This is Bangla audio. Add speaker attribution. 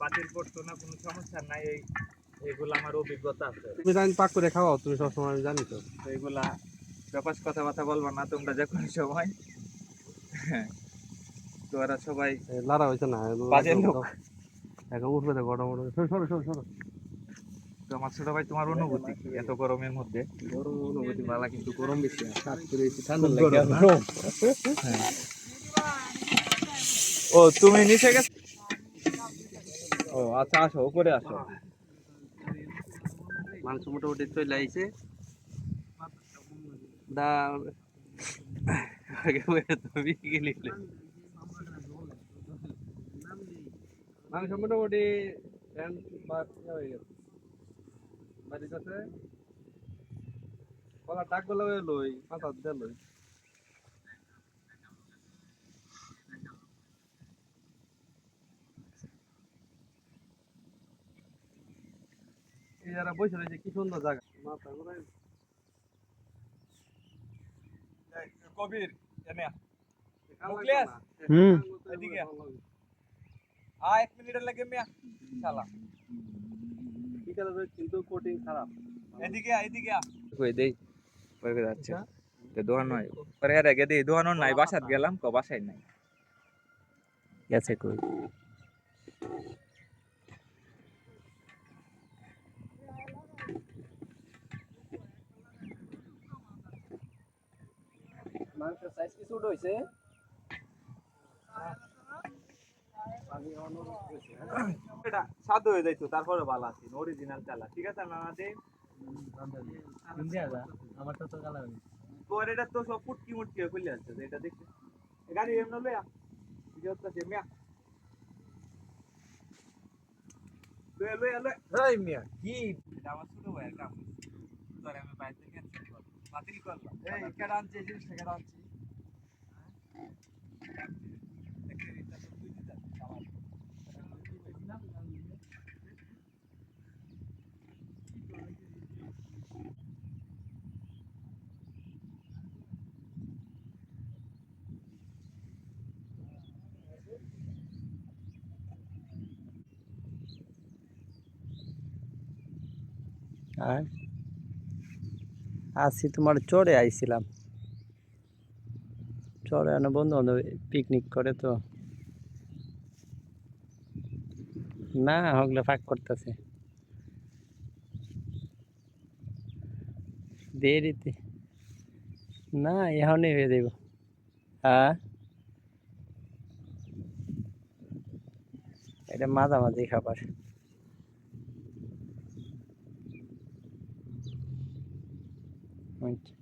Speaker 1: বাতিল করতো না, কোনো সমস্যা নাই। এইগুলো আমার অভিজ্ঞতা আছে।
Speaker 2: তুমি জানি পাক করে খাওয়াও, তুমি সবসময় আমি জানি তো।
Speaker 1: এইগুলা ব্যাপার কথা বলবা না তোমরা যে কোনো সময়। তোরা সবাই
Speaker 2: লারা হয়েছে না
Speaker 1: বাজে লোক।
Speaker 2: এখন উঠবে তো গরম সরো সরো সরো।
Speaker 1: তো আমার ছোট ভাই, তোমার অনুভূতি কি এত গরমের মধ্যে?
Speaker 2: গরম অনুভূতি ভালো, কিন্তু গরম বেশি
Speaker 1: খুব গরম না? ও তুমি নিচে গেছো? ও আচ্ছা, আসো উপরে আসো।
Speaker 2: মাংস মোটামুটি চলে আইছে। দা আগে তুমি গেলি মাংস মোটামুটি বাড়ির কাছে কলা টাক গুলো লই পাতা দিয়ে লই। এই যারা বসে রয়েছে কি সুন্দর জায়গা, মাথা ঘুরাই।
Speaker 1: কবির এনে
Speaker 2: মুখলেস
Speaker 1: এদিকে এক মিনিটের লাগে মিয়া শালা।
Speaker 2: কিন্তু কোটিং খারাপ।
Speaker 1: এদিকে কই দেই কই যাচ্ছে তে দোকান নাই পরে এর আগে দেই দোকানও নাই, বাসাত গেলাম তো বাসায় নাই। গেছে কই?
Speaker 2: মাংসের সাইজ কি ছোট হইছে?
Speaker 1: এটা স্বাদ হয়ে যাইতো, তারপরে ভালো আছে অরিজিনাল চালা। ঠিক আছে না না দে
Speaker 2: আমারটা তো কালা হইছে।
Speaker 1: তোর এটা তো সব পুটকি মুটকি খুলে আছে এটা দেখতে। গাড়ি এমন লইয়া ভিডিও তো মিয়া লই মিয়া কি এটা আমার ছোট ভাইয়ের কাম। তোরে আমি বাইরে থেকে ক্যান্সেল করব, বাতিল করলাম। এই কেডা আনছে জিনিস কেডা আনছে?
Speaker 3: আর আসি তোমার চরে আইছিলাম, চরে আনো বন্ধু বান্ধব পিকনিক করে তো না হগলে ফাঁক করতেছে দেরিতে না এখনই হয়ে যাইব। হ্যাঁ এটা মাঝামাঝি খাবার। আচ্ছা